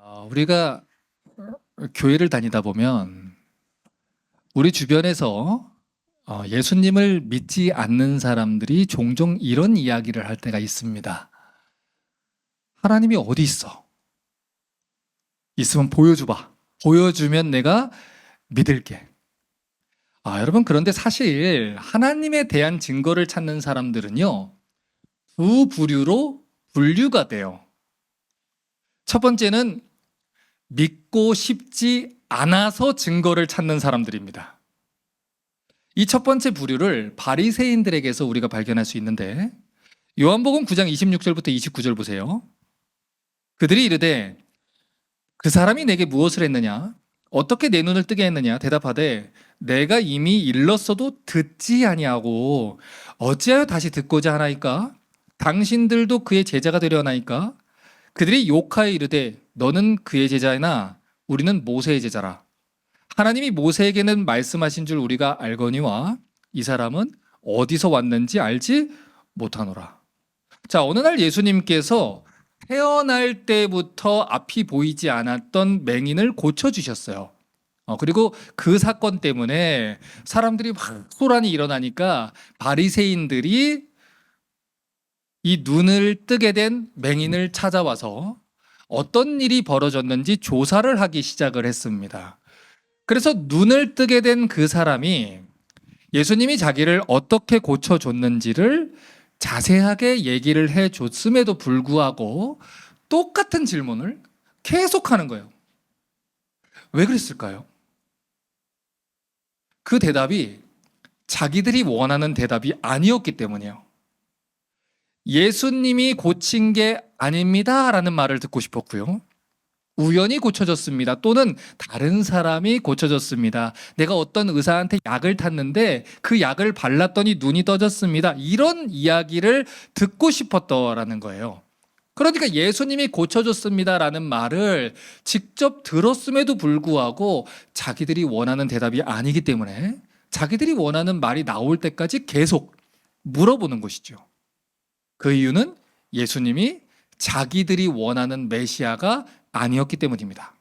우리가 교회를 다니다 보면 우리 주변에서 예수님을 믿지 않는 사람들이 종종 이런 이야기를 할 때가 있습니다. 하나님이 어디 있어? 있으면 보여줘봐. 보여주면 내가 믿을게. 여러분, 그런데 사실 하나님에 대한 증거를 찾는 사람들은요, 두 부류로 분류가 돼요. 첫 번째는 믿고 싶지 않아서 증거를 찾는 사람들입니다. 이 첫 번째 부류를 바리새인들에게서 우리가 발견할 수 있는데, 요한복음 9장 26절부터 29절 보세요. 그들이 이르되 그 사람이 내게 무엇을 했느냐? 어떻게 내 눈을 뜨게 했느냐? 대답하되 내가 이미 일렀어도 듣지 아니하고 어찌하여 다시 듣고자 하나이까? 당신들도 그의 제자가 되려 하나이까? 그들이 욕하여 이르되 너는 그의 제자이나 우리는 모세의 제자라. 하나님이 모세에게는 말씀하신 줄 우리가 알거니와 이 사람은 어디서 왔는지 알지 못하노라. 자, 어느 날 예수님께서 태어날 때부터 앞이 보이지 않았던 맹인을 고쳐주셨어요. 그리고 그 사건 때문에 사람들이 막 소란이 일어나니까 바리새인들이 이 눈을 뜨게 된 맹인을 찾아와서 어떤 일이 벌어졌는지 조사를 하기 시작을 했습니다. 그래서 눈을 뜨게 된 그 사람이 예수님이 자기를 어떻게 고쳐줬는지를 자세하게 얘기를 해줬음에도 불구하고 똑같은 질문을 계속하는 거예요. 왜 그랬을까요? 그 대답이 자기들이 원하는 대답이 아니었기 때문이에요. 예수님이 고친 게 아닙니다 라는 말을 듣고 싶었고요. 우연히 고쳐졌습니다. 또는 다른 사람이 고쳐졌습니다. 내가 어떤 의사한테 약을 탔는데 그 약을 발랐더니 눈이 떠졌습니다. 이런 이야기를 듣고 싶었더라는 거예요. 그러니까 예수님이 고쳐줬습니다라는 말을 직접 들었음에도 불구하고 자기들이 원하는 대답이 아니기 때문에 자기들이 원하는 말이 나올 때까지 계속 물어보는 것이죠. 그 이유는 예수님이 자기들이 원하는 메시아가 아니었기 때문입니다.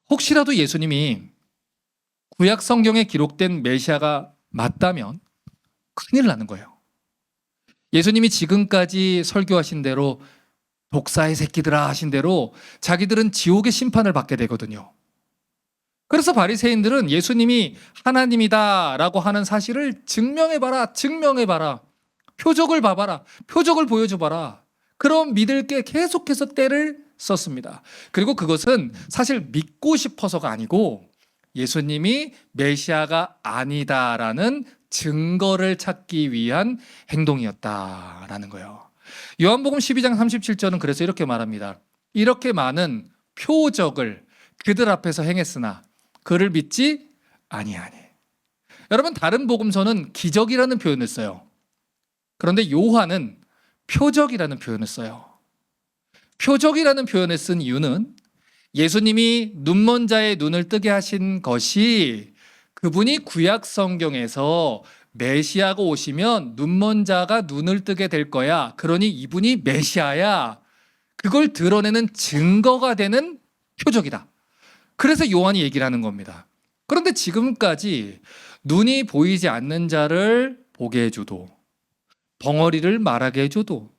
혹시라도 예수님이 구약 성경에 기록된 메시아가 맞다면 큰일 나는 거예요. 예수님이 지금까지 설교하신 대로 독사의 새끼들아 하신 대로 자기들은 지옥의 심판을 받게 되거든요. 그래서 바리새인들은 예수님이 하나님이다라고 하는 사실을 증명해봐라, 증명해봐라. 표적을 봐봐라, 표적을 보여줘봐라. 그럼 믿을 게 계속해서 때를 썼습니다. 그리고 그것은 사실 믿고 싶어서가 아니고 예수님이 메시아가 아니다라는 증거를 찾기 위한 행동이었다라는 거예요. 요한복음 12장 37절은 그래서 이렇게 말합니다. 이렇게 많은 표적을 그들 앞에서 행했으나 그를 믿지 아니하니. 여러분, 다른 복음서는 기적이라는 표현을 써요. 그런데 요한은 표적이라는 표현을 써요. 표적이라는 표현을 쓴 이유는 예수님이 눈먼 자의 눈을 뜨게 하신 것이 그분이 구약 성경에서 메시아가 오시면 눈먼 자가 눈을 뜨게 될 거야. 그러니 이분이 메시아야. 그걸 드러내는 증거가 되는 표적이다. 그래서 요한이 얘기를 하는 겁니다. 그런데 지금까지 눈이 보이지 않는 자를 보게 해줘도, 벙어리를 말하게 해줘도,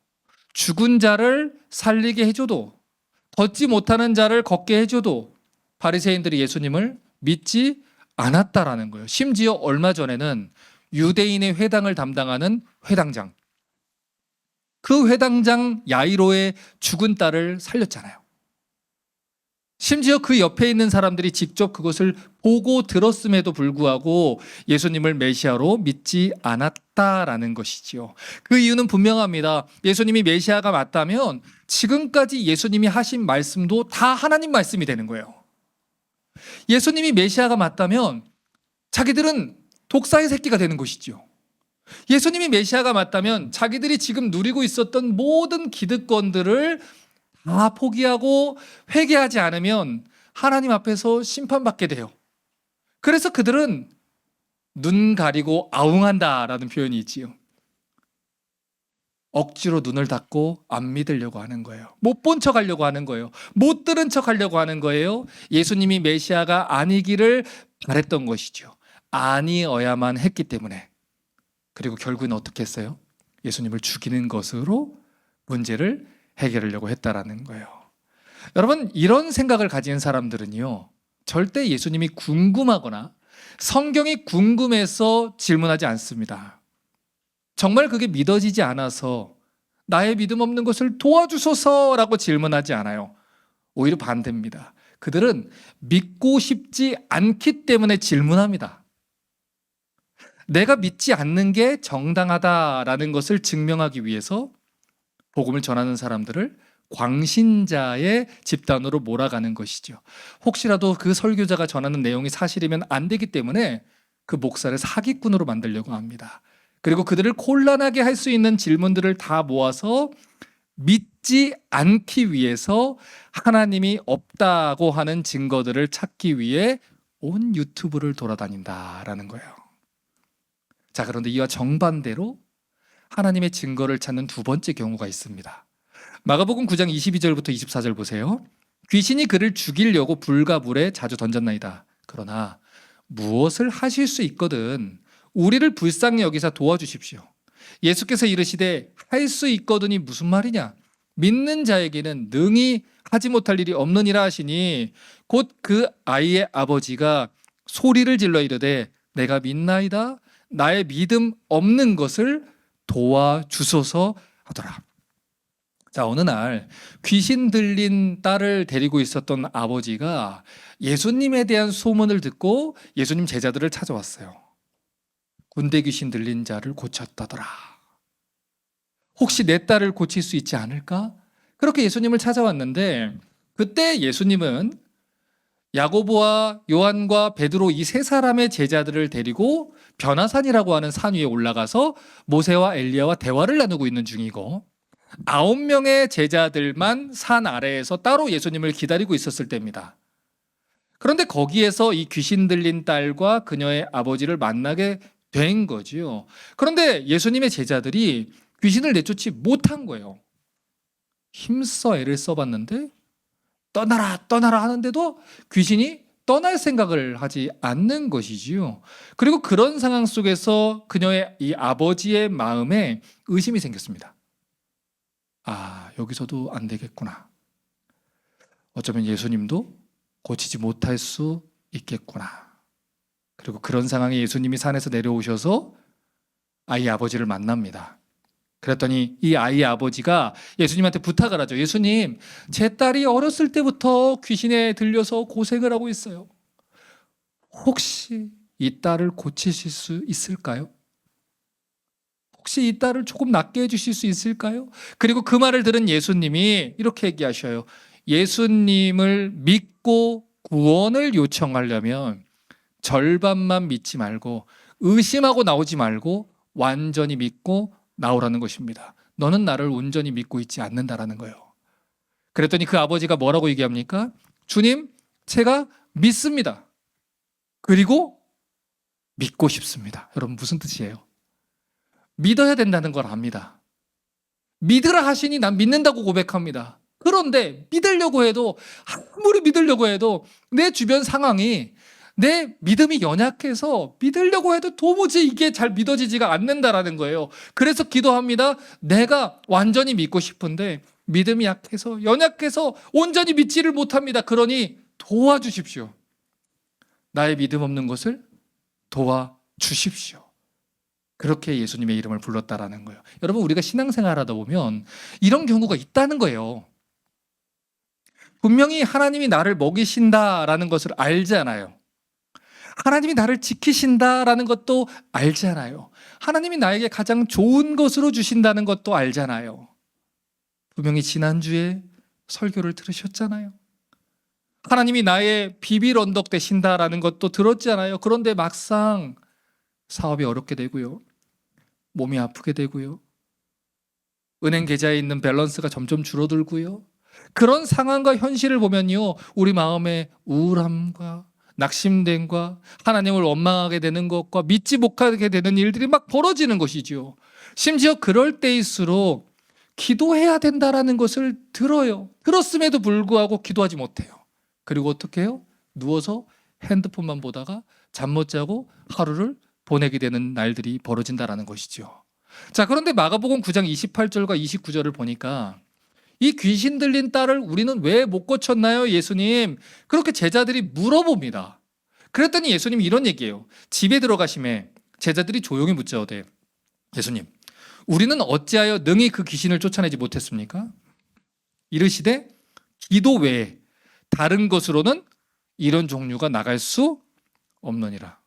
죽은 자를 살리게 해줘도, 걷지 못하는 자를 걷게 해줘도 바리새인들이 예수님을 믿지 않았다라는 거예요. 심지어 얼마 전에는 유대인의 회당을 담당하는 회당장, 그 회당장 야이로의 죽은 딸을 살렸잖아요. 심지어 그 옆에 있는 사람들이 직접 그것을 보고 들었음에도 불구하고 예수님을 메시아로 믿지 않았다라는 것이지요. 그 이유는 분명합니다. 예수님이 메시아가 맞다면 지금까지 예수님이 하신 말씀도 다 하나님 말씀이 되는 거예요. 예수님이 메시아가 맞다면 자기들은 독사의 새끼가 되는 것이지요. 예수님이 메시아가 맞다면 자기들이 지금 누리고 있었던 모든 기득권들을 다 포기하고 회개하지 않으면 하나님 앞에서 심판받게 돼요. 그래서 그들은 눈 가리고 아웅한다라는 표현이 있지요. 억지로 눈을 닫고 안 믿으려고 하는 거예요. 못 본 척 하려고 하는 거예요. 못 들은 척 하려고 하는 거예요. 예수님이 메시아가 아니기를 바랬던 것이죠. 아니어야만 했기 때문에. 그리고 결국은 어떻게 했어요? 예수님을 죽이는 것으로 문제를 해결하려고 했다라는 거예요. 여러분, 이런 생각을 가진 사람들은요, 절대 예수님이 궁금하거나 성경이 궁금해서 질문하지 않습니다. 정말 그게 믿어지지 않아서 나의 믿음 없는 것을 도와주소서라고 질문하지 않아요. 오히려 반대입니다. 그들은 믿고 싶지 않기 때문에 질문합니다. 내가 믿지 않는 게 정당하다라는 것을 증명하기 위해서 복음을 전하는 사람들을 광신자의 집단으로 몰아가는 것이죠. 혹시라도 그 설교자가 전하는 내용이 사실이면 안 되기 때문에 그 목사를 사기꾼으로 만들려고 합니다. 그리고 그들을 곤란하게 할 수 있는 질문들을 다 모아서 믿지 않기 위해서 하나님이 없다고 하는 증거들을 찾기 위해 온 유튜브를 돌아다닌다라는 거예요. 자, 그런데 이와 정반대로 하나님의 증거를 찾는 두 번째 경우가 있습니다. 마가복음 9장 22절부터 24절 보세요. 귀신이 그를 죽이려고 불과 물에 자주 던졌나이다. 그러나 무엇을 하실 수 있거든 우리를 불쌍히 여기사 도와주십시오. 예수께서 이르시되 할 수 있거든이 무슨 말이냐? 믿는 자에게는 능히 하지 못할 일이 없느니라 하시니 곧 그 아이의 아버지가 소리를 질러 이르되 내가 믿나이다. 나의 믿음 없는 것을 도와주소서 하더라. 자, 어느 날 귀신 들린 딸을 데리고 있었던 아버지가 예수님에 대한 소문을 듣고 예수님 제자들을 찾아왔어요. 군대 귀신 들린 자를 고쳤다더라. 혹시 내 딸을 고칠 수 있지 않을까? 그렇게 예수님을 찾아왔는데 그때 예수님은 야고보와 요한과 베드로 이 세 사람의 제자들을 데리고 변화산이라고 하는 산 위에 올라가서 모세와 엘리야와 대화를 나누고 있는 중이고 9명의 제자들만 산 아래에서 따로 예수님을 기다리고 있었을 때입니다. 그런데 거기에서 이 귀신 들린 딸과 그녀의 아버지를 만나게 된 거지요. 그런데 예수님의 제자들이 귀신을 내쫓지 못한 거예요. 힘써 애를 써봤는데 떠나라 떠나라 하는데도 귀신이 떠날 생각을 하지 않는 것이지요. 그리고 그런 상황 속에서 그녀의 이 아버지의 마음에 의심이 생겼습니다. 아, 여기서도 안 되겠구나. 어쩌면 예수님도 고치지 못할 수 있겠구나. 그리고 그런 상황에 예수님이 산에서 내려오셔서 아이 아버지를 만납니다. 그랬더니 이 아이의 아버지가 예수님한테 부탁을 하죠. 예수님, 제 딸이 어렸을 때부터 귀신에 들려서 고생을 하고 있어요. 혹시 이 딸을 고치실 수 있을까요? 혹시 이 딸을 조금 낫게 해주실 수 있을까요? 그리고 그 말을 들은 예수님이 이렇게 얘기하셔요. 예수님을 믿고 구원을 요청하려면 절반만 믿지 말고 의심하고 나오지 말고 완전히 믿고 나오라는 것입니다. 너는 나를 온전히 믿고 있지 않는다라는 거예요. 그랬더니 그 아버지가 뭐라고 얘기합니까? 주님, 제가 믿습니다. 그리고 믿고 싶습니다. 여러분, 무슨 뜻이에요? 믿어야 된다는 걸 압니다. 믿으라 하시니 난 믿는다고 고백합니다. 그런데 믿으려고 해도 아무리 믿으려고 해도 내 주변 상황이 내 믿음이 연약해서 믿으려고 해도 도무지 이게 잘 믿어지지가 않는다라는 거예요. 그래서 기도합니다. 내가 완전히 믿고 싶은데 믿음이 약해서 연약해서 온전히 믿지를 못합니다. 그러니 도와주십시오. 나의 믿음 없는 것을 도와주십시오. 그렇게 예수님의 이름을 불렀다라는 거예요. 여러분, 우리가 신앙생활 하다 보면 이런 경우가 있다는 거예요. 분명히 하나님이 나를 먹이신다라는 것을 알잖아요. 하나님이 나를 지키신다라는 것도 알잖아요. 하나님이 나에게 가장 좋은 것으로 주신다는 것도 알잖아요. 분명히 지난주에 설교를 들으셨잖아요. 하나님이 나의 비빌 언덕 되신다라는 것도 들었잖아요. 그런데 막상 사업이 어렵게 되고요. 몸이 아프게 되고요. 은행 계좌에 있는 밸런스가 점점 줄어들고요. 그런 상황과 현실을 보면요. 우리 마음에 우울함과 낙심됨과 하나님을 원망하게 되는 것과 믿지 못하게 되는 일들이 막 벌어지는 것이죠. 심지어 그럴 때일수록 기도해야 된다라는 것을 들어요. 들었음에도 불구하고 기도하지 못해요. 그리고 어떻게 해요? 누워서 핸드폰만 보다가 잠 못 자고 하루를 보내게 되는 날들이 벌어진다라는 것이죠. 자, 그런데 마가복음 9장 28절과 29절을 보니까 이 귀신 들린 딸을 우리는 왜 못 고쳤나요, 예수님? 그렇게 제자들이 물어봅니다. 그랬더니 예수님이 이런 얘기예요. 집에 들어가심에 제자들이 조용히 묻자오되 예수님, 우리는 어찌하여 능히 그 귀신을 쫓아내지 못했습니까? 이르시되 기도 외에 다른 것으로는 이런 종류가 나갈 수 없느니라.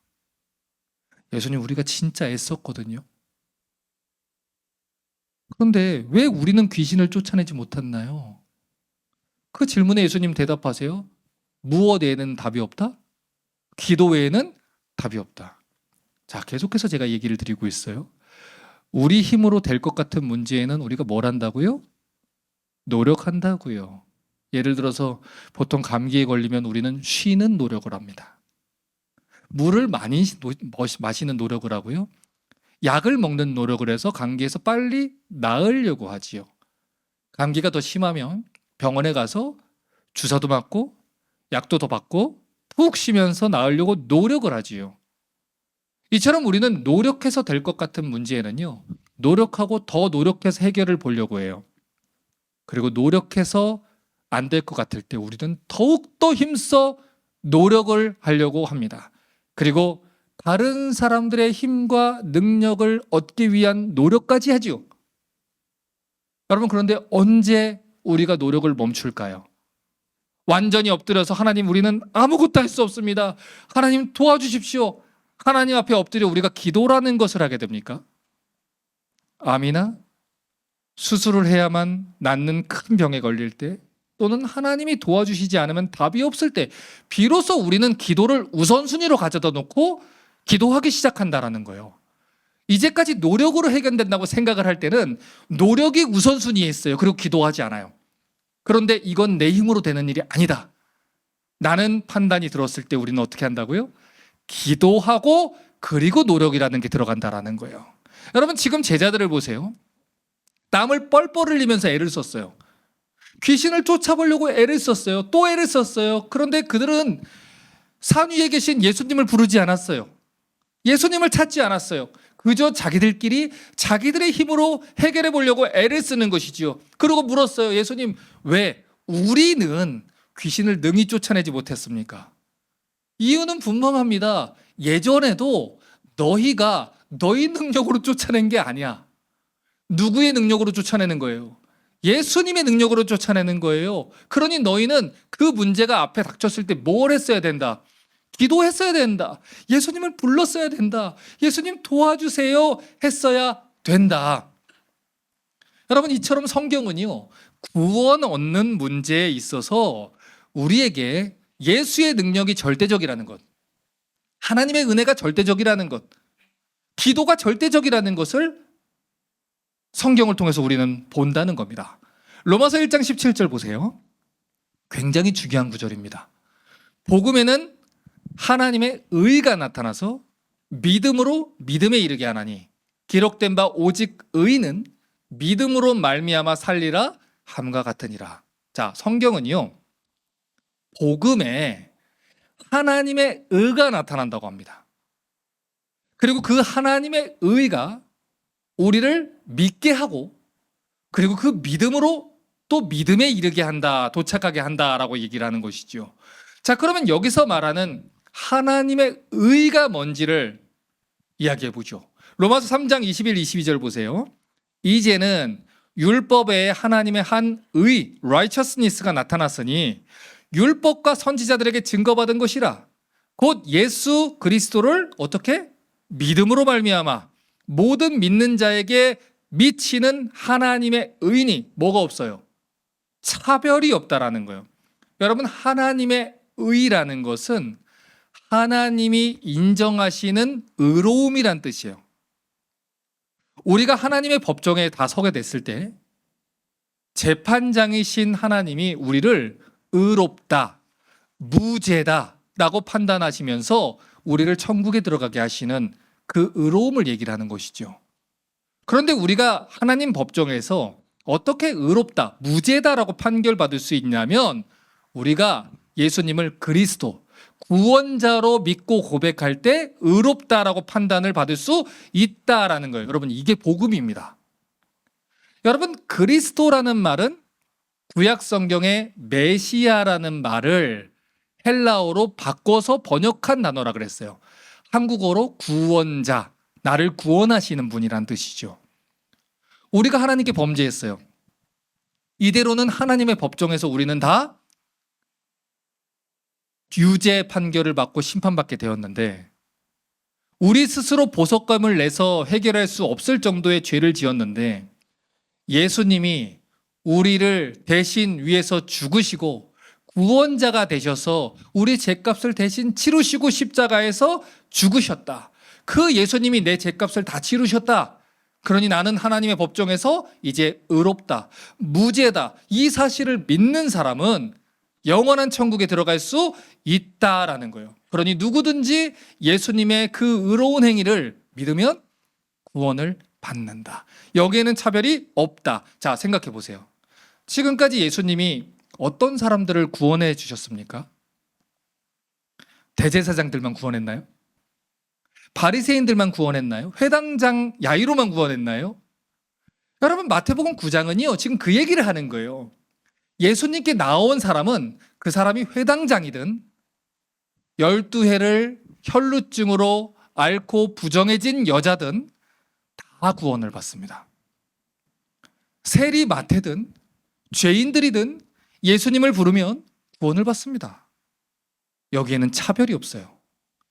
예수님, 우리가 진짜 애썼거든요. 그런데 왜 우리는 귀신을 쫓아내지 못했나요? 그 질문에 예수님 대답하세요. 무엇 외에는 답이 없다? 기도 외에는 답이 없다. 자, 계속해서 제가 얘기를 드리고 있어요. 우리 힘으로 될 것 같은 문제에는 우리가 뭘 한다고요? 노력한다고요. 예를 들어서 보통 감기에 걸리면 우리는 쉬는 노력을 합니다. 물을 많이 마시는 노력을 하고요. 약을 먹는 노력을 해서 감기에서 빨리 나으려고 하지요. 감기가 더 심하면 병원에 가서 주사도 맞고 약도 더 받고 푹 쉬면서 나으려고 노력을 하지요. 이처럼 우리는 노력해서 될 것 같은 문제에는요, 노력하고 더 노력해서 해결을 보려고 해요. 그리고 노력해서 안 될 것 같을 때 우리는 더욱더 힘써 노력을 하려고 합니다. 그리고 다른 사람들의 힘과 능력을 얻기 위한 노력까지 하지요. 여러분, 그런데 언제 우리가 노력을 멈출까요? 완전히 엎드려서 하나님, 우리는 아무것도 할 수 없습니다. 하나님 도와주십시오. 하나님 앞에 엎드려 우리가 기도라는 것을 하게 됩니까? 암이나 수술을 해야만 낫는 큰 병에 걸릴 때, 또는 하나님이 도와주시지 않으면 답이 없을 때 비로소 우리는 기도를 우선순위로 가져다 놓고 기도하기 시작한다라는 거예요. 이제까지 노력으로 해결된다고 생각을 할 때는 노력이 우선순위에 있어요. 그리고 기도하지 않아요. 그런데 이건 내 힘으로 되는 일이 아니다. 나는 판단이 들었을 때 우리는 어떻게 한다고요? 기도하고 그리고 노력이라는 게 들어간다라는 거예요. 여러분, 지금 제자들을 보세요. 땀을 뻘뻘 흘리면서 애를 썼어요. 귀신을 쫓아보려고 애를 썼어요. 또 애를 썼어요. 그런데 그들은 산 위에 계신 예수님을 부르지 않았어요. 예수님을 찾지 않았어요. 그저 자기들끼리 자기들의 힘으로 해결해 보려고 애를 쓰는 것이지요. 그리고 물었어요. 예수님, 왜 우리는 귀신을 능히 쫓아내지 못했습니까? 이유는 분명합니다. 예전에도 너희가 너희 능력으로 쫓아낸 게 아니야. 누구의 능력으로 쫓아내는 거예요? 예수님의 능력으로 쫓아내는 거예요. 그러니 너희는 그 문제가 앞에 닥쳤을 때 뭘 했어야 된다? 기도했어야 된다. 예수님을 불렀어야 된다. 예수님 도와주세요 했어야 된다. 여러분, 이처럼 성경은요, 구원 얻는 문제에 있어서 우리에게 예수의 능력이 절대적이라는 것, 하나님의 은혜가 절대적이라는 것, 기도가 절대적이라는 것을 성경을 통해서 우리는 본다는 겁니다. 로마서 1장 17절 보세요. 굉장히 중요한 구절입니다. 복음에는 하나님의 의가 나타나서 믿음으로 믿음에 이르게 하나니 기록된 바 오직 의는 믿음으로 말미암아 살리라 함과 같으니라. 자, 성경은요, 복음에 하나님의 의가 나타난다고 합니다. 그리고 그 하나님의 의가 우리를 믿게 하고, 그리고 그 믿음으로 또 믿음에 이르게 한다, 도착하게 한다라고 얘기를 하는 것이죠. 자, 그러면 여기서 말하는 하나님의 의가 뭔지를 이야기해 보죠. 로마서 3장 21, 22절 보세요. 이제는 율법에 하나님의 한 의, righteousness가 나타났으니 율법과 선지자들에게 증거받은 것이라. 곧 예수 그리스도를 어떻게? 믿음으로 말미암아 모든 믿는 자에게 미치는 하나님의 의니 뭐가 없어요? 차별이 없다라는 거예요. 여러분, 하나님의 의라는 것은 하나님이 인정하시는 의로움이란 뜻이에요. 우리가 하나님의 법정에 다 서게 됐을 때 재판장이신 하나님이 우리를 의롭다, 무죄다 라고 판단하시면서 우리를 천국에 들어가게 하시는 그 의로움을 얘기를 하는 것이죠. 그런데 우리가 하나님 법정에서 어떻게 의롭다, 무죄다라고 판결받을 수 있냐면 우리가 예수님을 그리스도, 구원자로 믿고 고백할 때 의롭다라고 판단을 받을 수 있다라는 거예요. 여러분, 이게 복음입니다. 여러분, 그리스도라는 말은 구약 성경의 메시아라는 말을 헬라어로 바꿔서 번역한 단어라 그랬어요. 한국어로 구원자, 나를 구원하시는 분이란 뜻이죠. 우리가 하나님께 범죄했어요. 이대로는 하나님의 법정에서 우리는 다 유죄 판결을 받고 심판받게 되었는데, 우리 스스로 보석감을 내서 해결할 수 없을 정도의 죄를 지었는데 예수님이 우리를 대신 위해서 죽으시고 구원자가 되셔서 우리 죄값을 대신 치르시고 십자가에서 죽으셨다. 그 예수님이 내 죄값을 다 치르셨다. 그러니 나는 하나님의 법정에서 이제 의롭다, 무죄다. 이 사실을 믿는 사람은 영원한 천국에 들어갈 수 있다라는 거예요. 그러니 누구든지 예수님의 그 의로운 행위를 믿으면 구원을 받는다. 여기에는 차별이 없다. 자, 생각해 보세요. 지금까지 예수님이 어떤 사람들을 구원해 주셨습니까? 대제사장들만 구원했나요? 바리새인들만 구원했나요? 회당장 야이로만 구원했나요? 여러분, 마태복음 9장은요 지금 그 얘기를 하는 거예요. 예수님께 나온 사람은 그 사람이 회당장이든 12해를 혈루증으로 앓고 부정해진 여자든 다 구원을 받습니다. 세리 마태든 죄인들이든 예수님을 부르면 구원을 받습니다. 여기에는 차별이 없어요.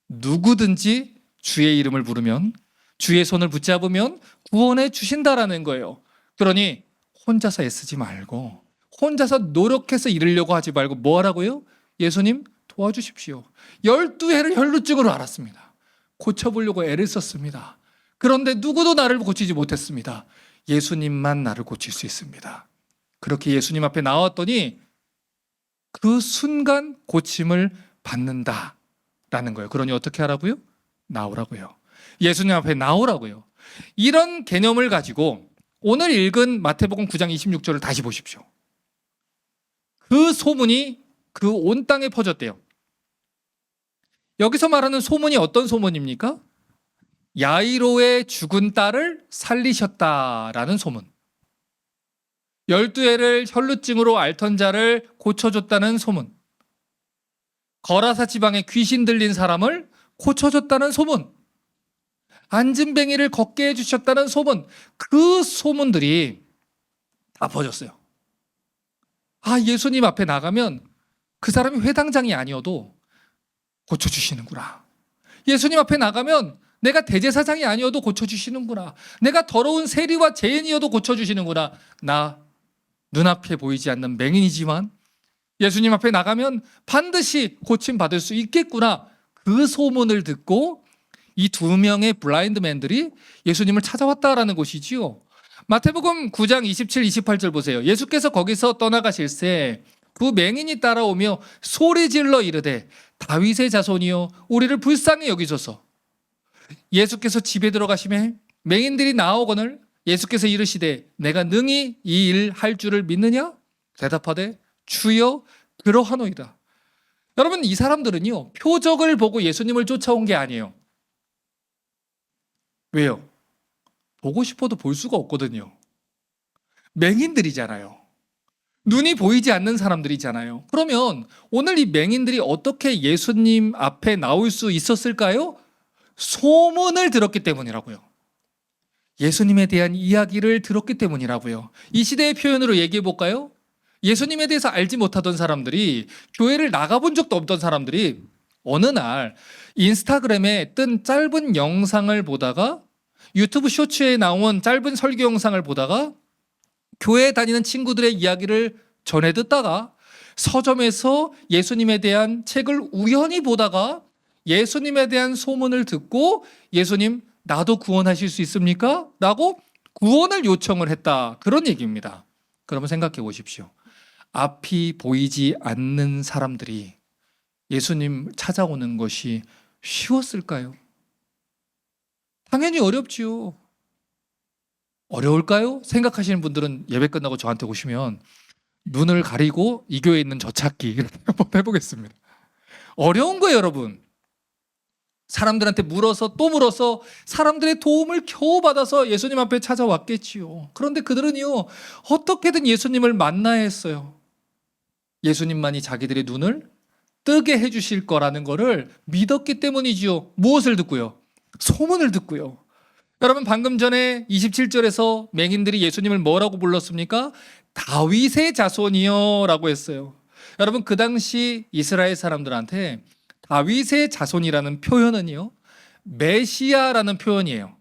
누구든지 주의 이름을 부르면, 주의 손을 붙잡으면 구원해 주신다라는 거예요. 그러니 혼자서 애쓰지 말고, 혼자서 노력해서 이루려고 하지 말고 뭐 하라고요? 예수님 도와주십시오. 12해를 혈루증으로 앓았습니다. 고쳐보려고 애를 썼습니다. 그런데 누구도 나를 고치지 못했습니다. 예수님만 나를 고칠 수 있습니다. 그렇게 예수님 앞에 나왔더니 그 순간 고침을 받는다라는 거예요. 그러니 어떻게 하라고요? 나오라고요. 예수님 앞에 나오라고요. 이런 개념을 가지고 오늘 읽은 마태복음 9장 26절을 다시 보십시오. 그 소문이 그 온 땅에 퍼졌대요. 여기서 말하는 소문이 어떤 소문입니까? 야이로의 죽은 딸을 살리셨다라는 소문. 12해를 혈루증으로 앓던 자를 고쳐줬다는 소문. 거라사 지방에 귀신 들린 사람을 고쳐줬다는 소문. 안진뱅이를 걷게 해주셨다는 소문. 그 소문들이 다 퍼졌어요. 아, 예수님 앞에 나가면 그 사람이 회당장이 아니어도 고쳐주시는구나. 예수님 앞에 나가면 내가 대제사장이 아니어도 고쳐주시는구나. 내가 더러운 세리와 죄인이어도 고쳐주시는구나. 나 눈앞에 보이지 않는 맹인이지만 예수님 앞에 나가면 반드시 고침받을 수 있겠구나. 그 소문을 듣고 이 2명의 블라인드맨들이 예수님을 찾아왔다라는 것이지요. 마태복음 9장 27, 28절 보세요. 예수께서 거기서 떠나가실새 그 맹인이 따라오며 소리질러 이르되 다윗의 자손이여 우리를 불쌍히 여기소서. 예수께서 집에 들어가시매 맹인들이 나오거늘 예수께서 이르시되 내가 능히 이 일 할 줄을 믿느냐? 대답하되 주여 그러하노이다. 여러분, 이 사람들은요 표적을 보고 예수님을 쫓아온 게 아니에요. 왜요? 보고 싶어도 볼 수가 없거든요. 맹인들이잖아요. 눈이 보이지 않는 사람들이잖아요. 그러면 오늘 이 맹인들이 어떻게 예수님 앞에 나올 수 있었을까요? 소문을 들었기 때문이라고요. 예수님에 대한 이야기를 들었기 때문이라고요. 이 시대의 표현으로 얘기해 볼까요? 예수님에 대해서 알지 못하던 사람들이, 교회를 나가본 적도 없던 사람들이 어느 날 인스타그램에 뜬 짧은 영상을 보다가, 유튜브 쇼츠에 나온 짧은 설교 영상을 보다가, 교회에 다니는 친구들의 이야기를 전해 듣다가, 서점에서 예수님에 대한 책을 우연히 보다가 예수님에 대한 소문을 듣고 예수님 나도 구원하실 수 있습니까? 라고 구원을 요청을 했다. 그런 얘기입니다. 그러면 생각해 보십시오. 앞이 보이지 않는 사람들이 예수님 찾아오는 것이 쉬웠을까요? 당연히 어렵지요. 어려울까요? 생각하시는 분들은 예배 끝나고 저한테 오시면 눈을 가리고 이 교회에 있는 저 찾기 이렇게 한번 해보겠습니다. 어려운 거예요, 여러분. 사람들한테 물어서 또 물어서 사람들의 도움을 겨우 받아서 예수님 앞에 찾아왔겠지요. 그런데 그들은요, 어떻게든 예수님을 만나야 했어요. 예수님만이 자기들의 눈을 뜨게 해주실 거라는 거를 믿었기 때문이지요. 무엇을 듣고요? 소문을 듣고요. 여러분, 방금 전에 27절에서 맹인들이 예수님을 뭐라고 불렀습니까? 다윗의 자손이요 라고 했어요. 여러분, 그 당시 이스라엘 사람들한테 다윗의 자손이라는 표현은요, 메시아라는 표현이에요.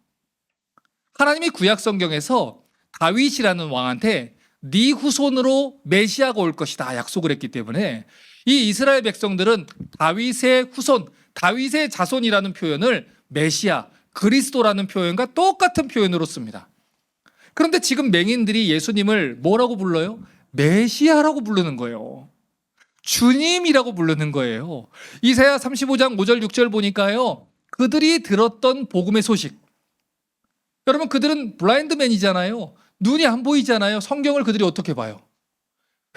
하나님이 구약 성경에서 다윗이라는 왕한테 네 후손으로 메시아가 올 것이다 약속을 했기 때문에 이 이스라엘 백성들은 다윗의 후손, 다윗의 자손이라는 표현을 메시아, 그리스도라는 표현과 똑같은 표현으로 씁니다. 그런데 지금 맹인들이 예수님을 뭐라고 불러요? 메시아라고 부르는 거예요. 주님이라고 부르는 거예요. 이사야 35장 5절 6절 보니까요, 그들이 들었던 복음의 소식. 여러분, 그들은 블라인드맨이잖아요. 눈이 안 보이잖아요. 성경을 그들이 어떻게 봐요?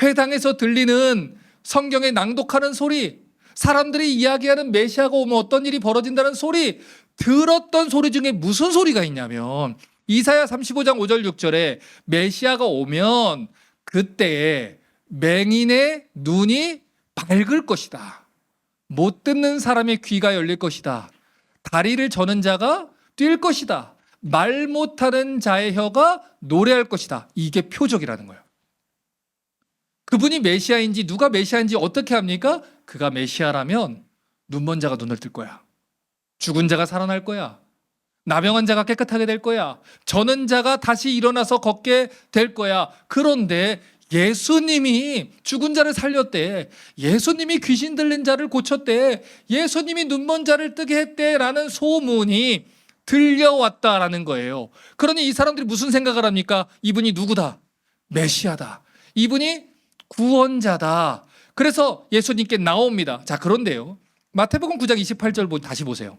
회당에서 들리는 성경에 낭독하는 소리, 사람들이 이야기하는 메시아가 오면 어떤 일이 벌어진다는 소리, 들었던 소리 중에 무슨 소리가 있냐면 이사야 35장 5절 6절에 메시아가 오면 그때에 맹인의 눈이 밝을 것이다. 못 듣는 사람의 귀가 열릴 것이다. 다리를 저는 자가 뛸 것이다. 말 못하는 자의 혀가 노래할 것이다. 이게 표적이라는 거예요. 그분이 메시아인지 누가 메시아인지 어떻게 합니까? 그가 메시아라면 눈먼 자가 눈을 뜰 거야. 죽은 자가 살아날 거야. 나병한 자가 깨끗하게 될 거야. 저는 자가 다시 일어나서 걷게 될 거야. 그런데 예수님이 죽은 자를 살렸대. 예수님이 귀신 들린 자를 고쳤대. 예수님이 눈먼 자를 뜨게 했대라는 소문이 들려왔다라는 거예요. 그러니 이 사람들이 무슨 생각을 합니까? 이분이 누구다? 메시아다. 이분이 구원자다. 그래서 예수님께 나옵니다. 자, 그런데요, 마태복음 9장 28절 다시 보세요.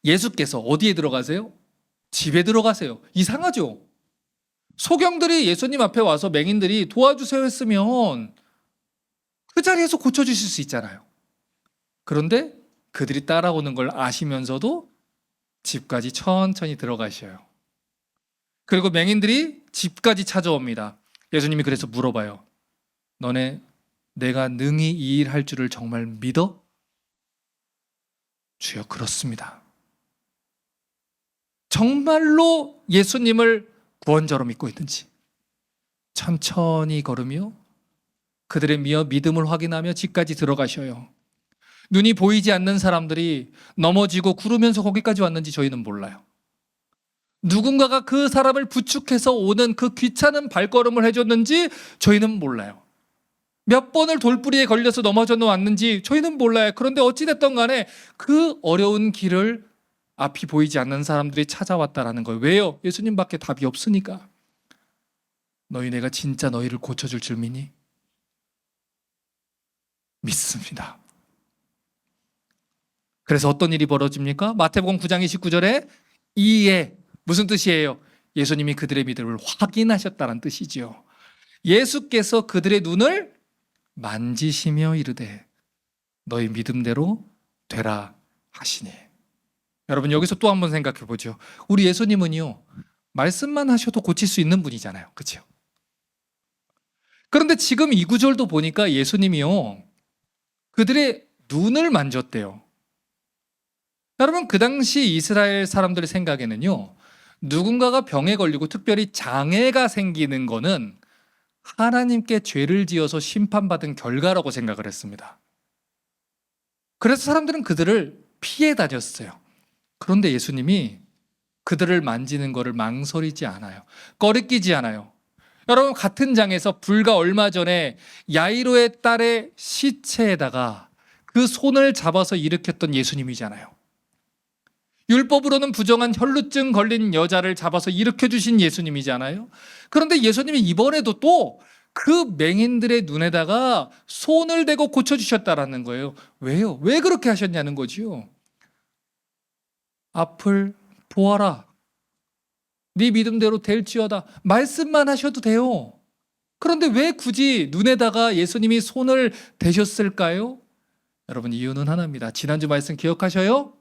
예수께서 어디에 들어가세요? 집에 들어가세요. 이상하죠? 소경들이 예수님 앞에 와서 맹인들이 도와주세요 했으면 그 자리에서 고쳐주실 수 있잖아요. 그런데 그들이 따라오는 걸 아시면서도 집까지 천천히 들어가셔요. 그리고 맹인들이 집까지 찾아옵니다. 예수님이 그래서 물어봐요. 너네 내가 능히 이 일 할 줄을 정말 믿어? 주여, 그렇습니다. 정말로 예수님을 구원자로 믿고 있는지 천천히 걸으며 그들의 믿음을 확인하며 집까지 들어가셔요. 눈이 보이지 않는 사람들이 넘어지고 구르면서 거기까지 왔는지 저희는 몰라요. 누군가가 그 사람을 부축해서 오는 그 귀찮은 발걸음을 해줬는지 저희는 몰라요. 몇 번을 돌부리에 걸려서 넘어져 왔는지 저희는 몰라요. 그런데 어찌됐든 간에 그 어려운 길을 앞이 보이지 않는 사람들이 찾아왔다라는 거예요. 왜요? 예수님밖에 답이 없으니까. 너희 내가 진짜 너희를 고쳐줄 줄 믿니? 믿습니다. 그래서 어떤 일이 벌어집니까? 마태복음 9장 29절에 이에 무슨 뜻이에요? 예수님이 그들의 믿음을 확인하셨다는 뜻이죠. 예수께서 그들의 눈을 만지시며 이르되 너희 믿음대로 되라 하시니. 여러분, 여기서 또 한번 생각해 보죠. 우리 예수님은요, 말씀만 하셔도 고칠 수 있는 분이잖아요. 그렇죠? 그런데 지금 이 구절도 보니까 예수님이요, 그들의 눈을 만졌대요. 여러분, 그 당시 이스라엘 사람들의 생각에는요, 누군가가 병에 걸리고 특별히 장애가 생기는 거는 하나님께 죄를 지어서 심판받은 결과라고 생각을 했습니다. 그래서 사람들은 그들을 피해 다녔어요. 그런데 예수님이 그들을 만지는 것을 망설이지 않아요. 꺼리끼지 않아요. 여러분, 같은 장에서 불과 얼마 전에 야이로의 딸의 시체에다가 그 손을 잡아서 일으켰던 예수님이잖아요. 율법으로는 부정한 혈루증 걸린 여자를 잡아서 일으켜주신 예수님이잖아요. 그런데 예수님이 이번에도 또 그 맹인들의 눈에다가 손을 대고 고쳐주셨다라는 거예요. 왜요? 왜 그렇게 하셨냐는 거지요. 앞을 보아라. 네 믿음대로 될지어다. 말씀만 하셔도 돼요. 그런데 왜 굳이 눈에다가 예수님이 손을 대셨을까요? 여러분, 이유는 하나입니다. 지난주 말씀 기억하셔요?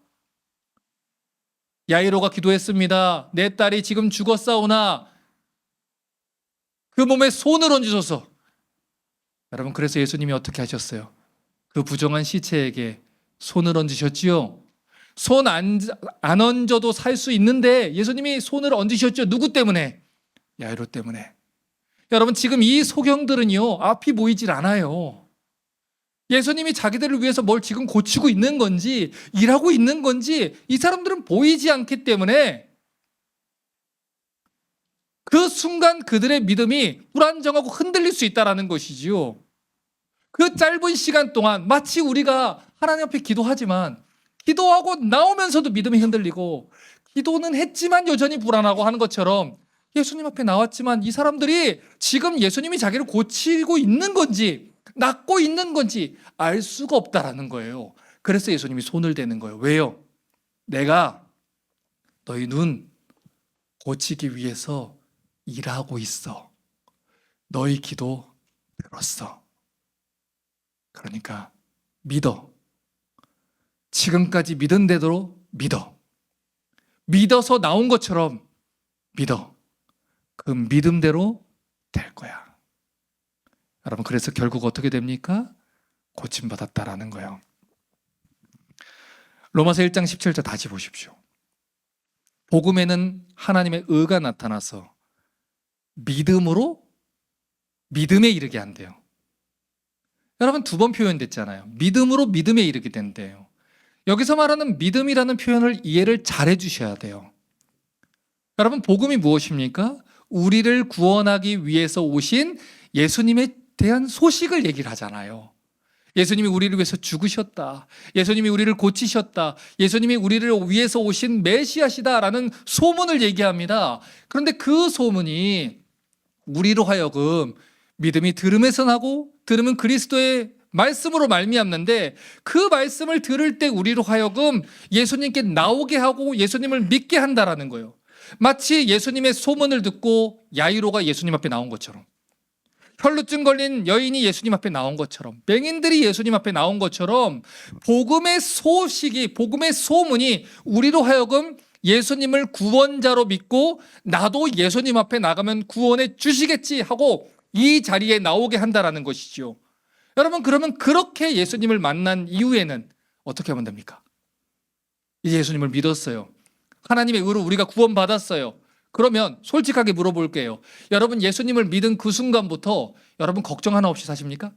야이로가 기도했습니다. 내 딸이 지금 죽었사오나 그 몸에 손을 얹으소서. 여러분, 그래서 예수님이 어떻게 하셨어요? 그 부정한 시체에게 손을 얹으셨지요. 손 안 얹어도 살 수 있는데 예수님이 손을 얹으셨죠. 누구 때문에? 야이로 때문에. 여러분, 지금 이 소경들은요, 앞이 보이질 않아요. 예수님이 자기들을 위해서 뭘 지금 고치고 있는 건지 일하고 있는 건지 이 사람들은 보이지 않기 때문에 그 순간 그들의 믿음이 불안정하고 흔들릴 수 있다는 것이지요. 그 짧은 시간 동안 마치 우리가 하나님 앞에 기도하지만 기도하고 나오면서도 믿음이 흔들리고 기도는 했지만 여전히 불안하고 하는 것처럼 예수님 앞에 나왔지만 이 사람들이 지금 예수님이 자기를 고치고 있는 건지 낫고 있는 건지 알 수가 없다라는 거예요. 그래서 예수님이 손을 대는 거예요. 왜요? 내가 너희 눈 고치기 위해서 일하고 있어. 너희 기도 들었어. 그러니까 믿어. 지금까지 믿은 대로 믿어. 믿어서 나온 것처럼 믿어. 그 믿음대로 될 거야. 여러분, 그래서 결국 어떻게 됩니까? 고침받았다라는 거예요. 로마서 1장 17절 다시 보십시오. 복음에는 하나님의 의가 나타나서 믿음으로 믿음에 이르게 한대요. 여러분, 두 번 표현됐잖아요. 믿음으로 믿음에 이르게 된대요. 여기서 말하는 믿음이라는 표현을 이해를 잘 해주셔야 돼요. 여러분, 복음이 무엇입니까? 우리를 구원하기 위해서 오신 예수님에 대한 소식을 얘기를 하잖아요. 예수님이 우리를 위해서 죽으셨다. 예수님이 우리를 고치셨다. 예수님이 우리를 위해서 오신 메시아시다라는 소문을 얘기합니다. 그런데 그 소문이 우리로 하여금 믿음이 들음에서 나고 들음은 그리스도의 말씀으로 말미암는데 그 말씀을 들을 때 우리로 하여금 예수님께 나오게 하고 예수님을 믿게 한다라는 거예요. 마치 예수님의 소문을 듣고 야이로가 예수님 앞에 나온 것처럼, 혈루증 걸린 여인이 예수님 앞에 나온 것처럼, 맹인들이 예수님 앞에 나온 것처럼 복음의 소식이, 복음의 소문이 우리로 하여금 예수님을 구원자로 믿고 나도 예수님 앞에 나가면 구원해 주시겠지 하고 이 자리에 나오게 한다라는 것이죠. 여러분, 그러면 그렇게 예수님을 만난 이후에는 어떻게 하면 됩니까? 이제 예수님을 믿었어요. 하나님의 의로 우리가 구원받았어요. 그러면 솔직하게 물어볼게요. 여러분, 예수님을 믿은 그 순간부터 여러분 걱정 하나 없이 사십니까?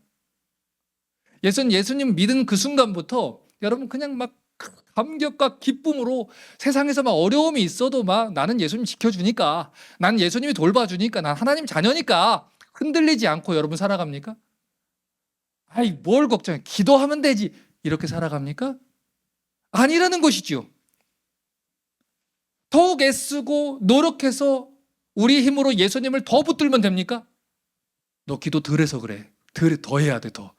예수님 믿은 그 순간부터 여러분 그냥 막 감격과 기쁨으로 세상에서 막 어려움이 있어도 막 나는 예수님 지켜주니까, 난 예수님이 돌봐주니까, 난 하나님 자녀니까 흔들리지 않고 여러분 살아갑니까? 아이, 뭘 걱정해. 기도하면 되지. 이렇게 살아갑니까? 아니라는 것이죠. 더욱 애쓰고 노력해서 우리 힘으로 예수님을 더 붙들면 됩니까? 너 기도 덜 해서 그래. 더 해야 돼, 더.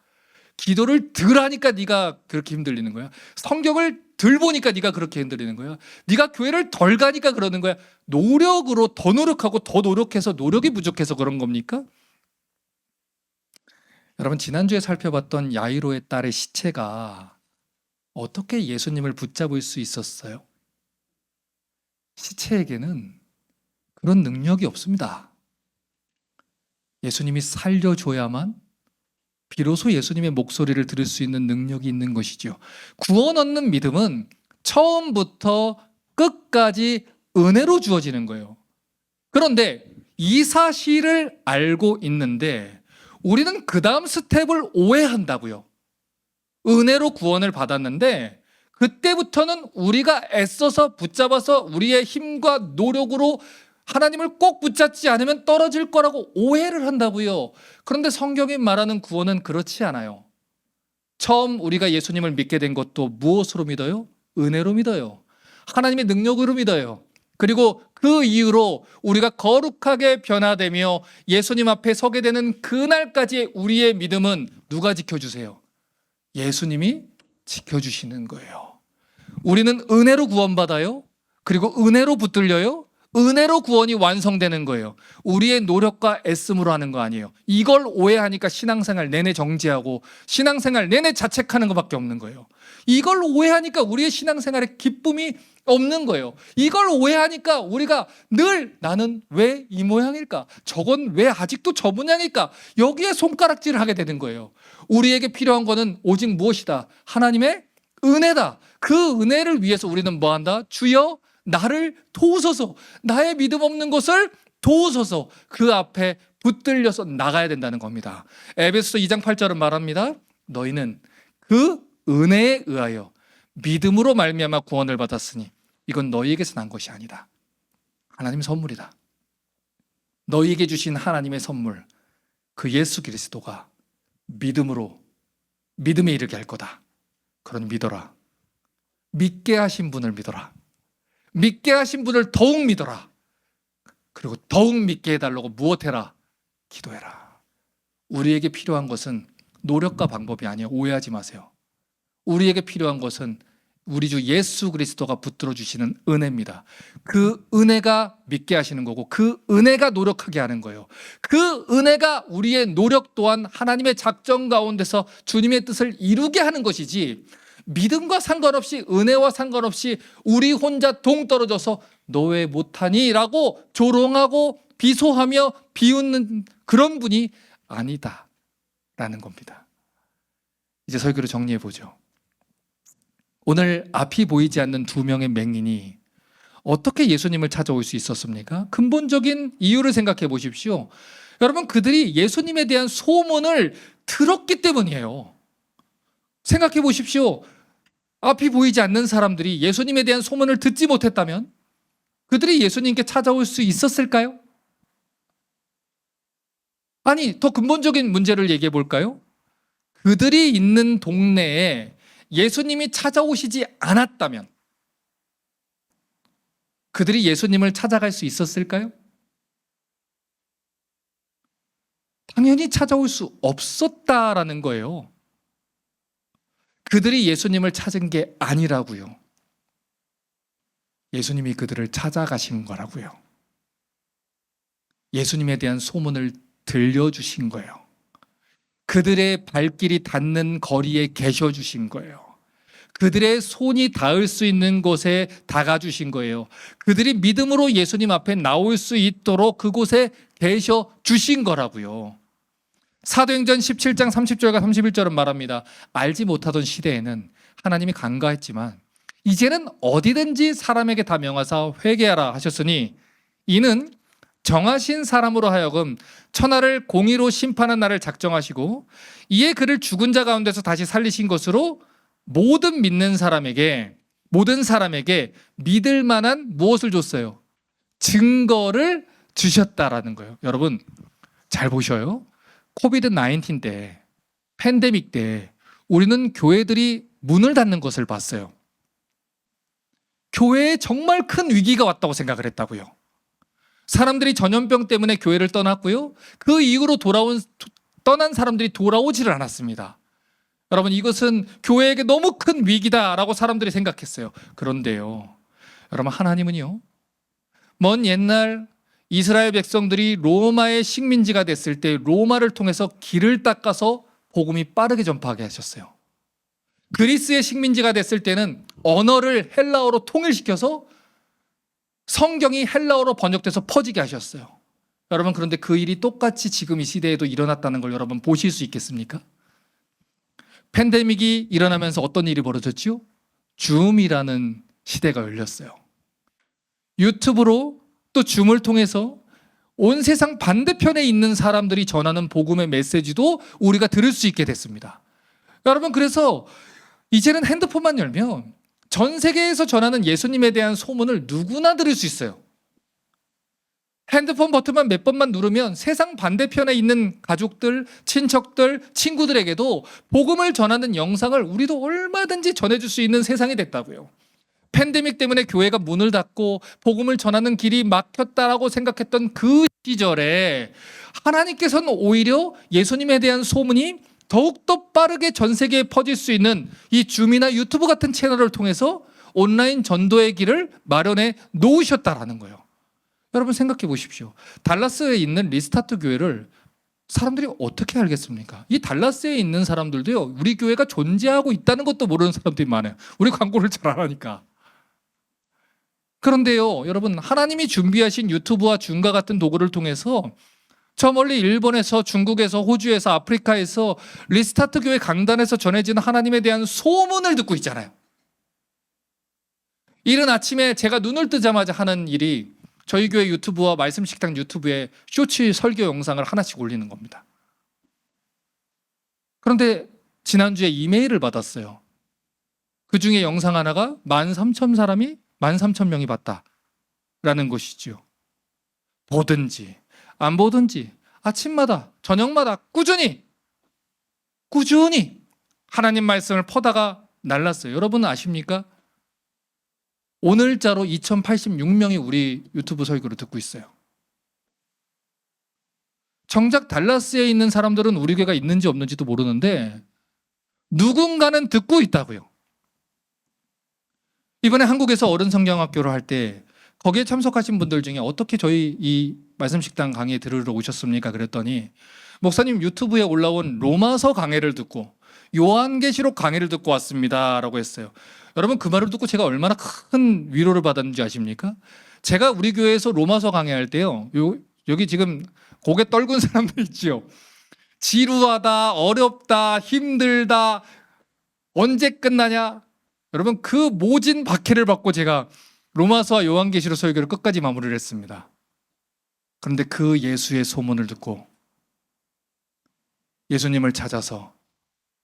기도를 덜 하니까 네가 그렇게 힘들리는 거야. 성경을 덜 보니까 네가 그렇게 힘들리는 거야. 네가 교회를 덜 가니까 그러는 거야. 노력으로 더 노력하고 더 노력해서 노력이 부족해서 그런 겁니까? 여러분, 지난주에 살펴봤던 야이로의 딸의 시체가 어떻게 예수님을 붙잡을 수 있었어요? 시체에게는 그런 능력이 없습니다. 예수님이 살려줘야만 비로소 예수님의 목소리를 들을 수 있는 능력이 있는 것이죠. 구원 얻는 믿음은 처음부터 끝까지 은혜로 주어지는 거예요. 그런데 이 사실을 알고 있는데 우리는 그 다음 스텝을 오해한다고요. 은혜로 구원을 받았는데 그때부터는 우리가 애써서 붙잡아서 우리의 힘과 노력으로 하나님을 꼭 붙잡지 않으면 떨어질 거라고 오해를 한다고요. 그런데 성경이 말하는 구원은 그렇지 않아요. 처음 우리가 예수님을 믿게 된 것도 무엇으로 믿어요? 은혜로 믿어요. 하나님의 능력으로 믿어요. 그리고 그 이후로 우리가 거룩하게 변화되며 예수님 앞에 서게 되는 그날까지 우리의 믿음은 누가 지켜주세요? 예수님이 지켜주시는 거예요. 우리는 은혜로 구원받아요. 그리고 은혜로 붙들려요. 은혜로 구원이 완성되는 거예요. 우리의 노력과 애씀으로 하는 거 아니에요. 이걸 오해하니까 신앙생활 내내 정지하고 신앙생활 내내 자책하는 것밖에 없는 거예요. 이걸 오해하니까 우리의 신앙생활에 기쁨이 없는 거예요. 이걸 오해하니까 우리가 늘 나는 왜 이 모양일까? 저건 왜 아직도 저 모양일까? 여기에 손가락질을 하게 되는 거예요. 우리에게 필요한 거는 오직 무엇이다? 하나님의 은혜다. 그 은혜를 위해서 우리는 뭐한다? 주여 나를 도우소서. 나의 믿음 없는 것을 도우소서. 그 앞에 붙들려서 나가야 된다는 겁니다. 에베소서 2장 8절은 말합니다. 너희는 그 은혜에 의하여 믿음으로 말미암아 구원을 받았으니 이건 너희에게서 난 것이 아니다. 하나님의 선물이다. 너희에게 주신 하나님의 선물, 그 예수 그리스도가 믿음으로 믿음에 이르게 할 거다. 그러니 믿어라. 믿게 하신 분을 믿어라. 믿게 하신 분을 더욱 믿어라. 그리고 더욱 믿게 해달라고 무엇해라? 기도해라. 우리에게 필요한 것은 노력과 방법이 아니에요. 오해하지 마세요. 우리에게 필요한 것은 우리 주 예수 그리스도가 붙들어 주시는 은혜입니다. 그 은혜가 믿게 하시는 거고 그 은혜가 노력하게 하는 거예요. 그 은혜가 우리의 노력 또한 하나님의 작정 가운데서 주님의 뜻을 이루게 하는 것이지, 믿음과 상관없이 은혜와 상관없이 우리 혼자 동떨어져서 너 왜 못하니? 라고 조롱하고 비소하며 비웃는 그런 분이 아니다 라는 겁니다. 이제 설교를 정리해 보죠. 오늘 앞이 보이지 않는 두 명의 맹인이 어떻게 예수님을 찾아올 수 있었습니까? 근본적인 이유를 생각해 보십시오. 여러분, 그들이 예수님에 대한 소문을 들었기 때문이에요. 생각해 보십시오. 앞이 보이지 않는 사람들이 예수님에 대한 소문을 듣지 못했다면 그들이 예수님께 찾아올 수 있었을까요? 아니, 더 근본적인 문제를 얘기해 볼까요? 그들이 있는 동네에 예수님이 찾아오시지 않았다면 그들이 예수님을 찾아갈 수 있었을까요? 당연히 찾아올 수 없었다라는 거예요. 그들이 예수님을 찾은 게 아니라고요. 예수님이 그들을 찾아가신 거라고요. 예수님에 대한 소문을 들려주신 거예요. 그들의 발길이 닿는 거리에 계셔 주신 거예요. 그들의 손이 닿을 수 있는 곳에 다가 주신 거예요. 그들이 믿음으로 예수님 앞에 나올 수 있도록 그곳에 계셔 주신 거라고요. 사도행전 17장 30절과 31절은 말합니다. 알지 못하던 시대에는 하나님이 간과했지만 이제는 어디든지 사람에게 다 명하사 회개하라 하셨으니 이는 정하신 사람으로 하여금 천하를 공의로 심판한 날을 작정하시고 이에 그를 죽은 자 가운데서 다시 살리신 것으로 모든 사람에게 믿을 만한 무엇을 줬어요? 증거를 주셨다라는 거예요. 여러분 잘 보셔요. 코비드 19 때, 팬데믹 때 우리는 교회들이 문을 닫는 것을 봤어요. 교회에 정말 큰 위기가 왔다고 생각을 했다고요. 사람들이 전염병 때문에 교회를 떠났고요. 그 이후로 떠난 사람들이 돌아오지를 않았습니다. 여러분, 이것은 교회에게 너무 큰 위기다라고 사람들이 생각했어요. 그런데요, 여러분, 하나님은요, 먼 옛날 이스라엘 백성들이 로마의 식민지가 됐을 때 로마를 통해서 길을 닦아서 복음이 빠르게 전파하게 하셨어요. 그리스의 식민지가 됐을 때는 언어를 헬라어로 통일시켜서 성경이 헬라어로 번역돼서 퍼지게 하셨어요. 여러분, 그런데 그 일이 똑같이 지금 이 시대에도 일어났다는 걸 여러분 보실 수 있겠습니까? 팬데믹이 일어나면서 어떤 일이 벌어졌죠? 줌이라는 시대가 열렸어요. 유튜브로 또 줌을 통해서 온 세상 반대편에 있는 사람들이 전하는 복음의 메시지도 우리가 들을 수 있게 됐습니다. 여러분, 그래서 이제는 핸드폰만 열면 전 세계에서 전하는 예수님에 대한 소문을 누구나 들을 수 있어요. 핸드폰 버튼만 몇 번만 누르면 세상 반대편에 있는 가족들, 친척들, 친구들에게도 복음을 전하는 영상을 우리도 얼마든지 전해줄 수 있는 세상이 됐다고요. 팬데믹 때문에 교회가 문을 닫고 복음을 전하는 길이 막혔다라고 생각했던 그 시절에 하나님께서는 오히려 예수님에 대한 소문이 더욱더 빠르게 전 세계에 퍼질 수 있는 이 줌이나 유튜브 같은 채널을 통해서 온라인 전도의 길을 마련해 놓으셨다라는 거예요. 여러분 생각해 보십시오. 달라스에 있는 리스타트 교회를 사람들이 어떻게 알겠습니까? 이 달라스에 있는 사람들도요, 우리 교회가 존재하고 있다는 것도 모르는 사람들이 많아요. 우리 광고를 잘 안 하니까. 그런데요, 여러분, 하나님이 준비하신 유튜브와 줌과 같은 도구를 통해서 저 멀리 일본에서, 중국에서, 호주에서, 아프리카에서 리스타트 교회 강단에서 전해지는 하나님에 대한 소문을 듣고 있잖아요. 이른 아침에 제가 눈을 뜨자마자 하는 일이 저희 교회 유튜브와 말씀식당 유튜브에 쇼츠 설교 영상을 하나씩 올리는 겁니다. 그런데 지난주에 이메일을 받았어요. 그 중에 영상 하나가 13,000명이 봤다라는 것이지요. 보든지 안 보든지 아침마다 저녁마다 꾸준히 하나님 말씀을 퍼다가 날랐어요. 여러분 아십니까? 오늘자로 2,086명이 우리 유튜브 설교를 듣고 있어요. 정작 달라스에 있는 사람들은 우리 교회가 있는지 없는지도 모르는데 누군가는 듣고 있다고요. 이번에 한국에서 어른 성경학교를 할 때 거기에 참석하신 분들 중에 어떻게 저희 이 말씀식당 강의 들으러 오셨습니까? 그랬더니 목사님 유튜브에 올라온 로마서 강해를 듣고 요한계시록 강해를 듣고 왔습니다 라고 했어요. 여러분 그 말을 듣고 제가 얼마나 큰 위로를 받았는지 아십니까? 제가 우리 교회에서 로마서 강해할 때요, 여기 지금 고개 떨군 사람들 있지요. 지루하다, 어렵다, 힘들다, 언제 끝나냐? 여러분 그 모진 박해를 받고 제가 로마서와 요한계시록 설교를 끝까지 마무리를 했습니다. 그런데 그 예수의 소문을 듣고 예수님을 찾아서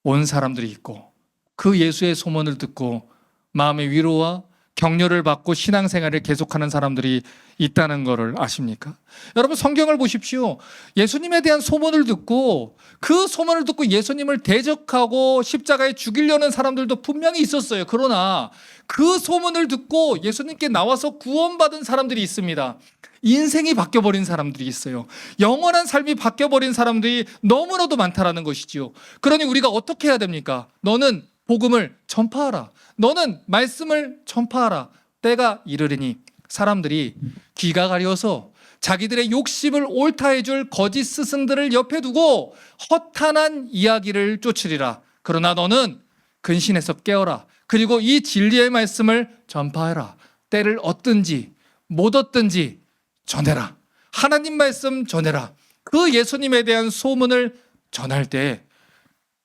온 사람들이 있고 그 예수의 소문을 듣고 마음의 위로와 격려를 받고 신앙생활을 계속하는 사람들이 있다는 것을 아십니까? 여러분 성경을 보십시오. 예수님에 대한 소문을 듣고 그 소문을 듣고 예수님을 대적하고 십자가에 죽이려는 사람들도 분명히 있었어요. 그러나 그 소문을 듣고 예수님께 나와서 구원받은 사람들이 있습니다. 인생이 바뀌어버린 사람들이 있어요. 영원한 삶이 바뀌어버린 사람들이 너무나도 많다라는 것이지요. 그러니 우리가 어떻게 해야 됩니까? 너는 복음을 전파하라. 너는 말씀을 전파하라. 때가 이르리니 사람들이 귀가 가려서 자기들의 욕심을 옳다 해줄 거짓 스승들을 옆에 두고 허탄한 이야기를 쫓으리라. 그러나 너는 근신해서 깨어라. 그리고 이 진리의 말씀을 전파해라. 때를 얻든지 못 얻든지 전해라. 하나님 말씀 전해라. 그 예수님에 대한 소문을 전할 때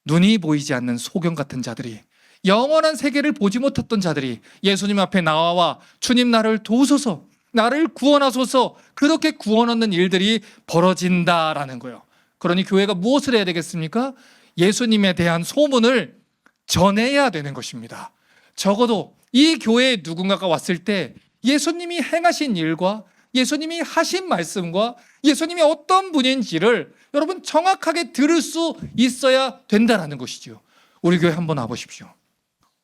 눈이 보이지 않는 소경 같은 자들이, 영원한 세계를 보지 못했던 자들이 예수님 앞에 나와 주님 나를 도우소서, 나를 구원하소서, 그렇게 구원 얻는 일들이 벌어진다라는 거예요. 그러니 교회가 무엇을 해야 되겠습니까? 예수님에 대한 소문을 전해야 되는 것입니다. 적어도 이 교회에 누군가가 왔을 때 예수님이 행하신 일과 예수님이 하신 말씀과 예수님이 어떤 분인지를 여러분 정확하게 들을 수 있어야 된다는 것이죠. 우리 교회 한번 와보십시오.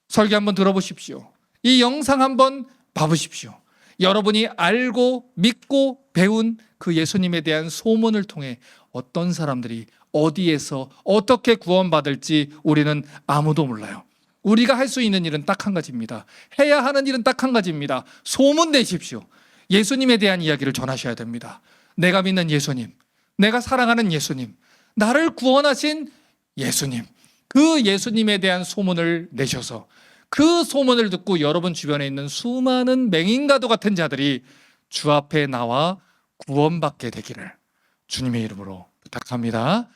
설교 한번 들어보십시오. 이 영상 한번 봐보십시오. 여러분이 알고 믿고 배운 그 예수님에 대한 소문을 통해 어떤 사람들이 어디에서 어떻게 구원받을지 우리는 아무도 몰라요. 우리가 할 수 있는 일은 딱 한 가지입니다. 해야 하는 일은 딱 한 가지입니다. 소문 내십시오. 예수님에 대한 이야기를 전하셔야 됩니다. 내가 믿는 예수님, 내가 사랑하는 예수님, 나를 구원하신 예수님, 그 예수님에 대한 소문을 내셔서 그 소문을 듣고 여러분 주변에 있는 수많은 맹인과도 같은 자들이 주 앞에 나와 구원받게 되기를 주님의 이름으로 부탁합니다.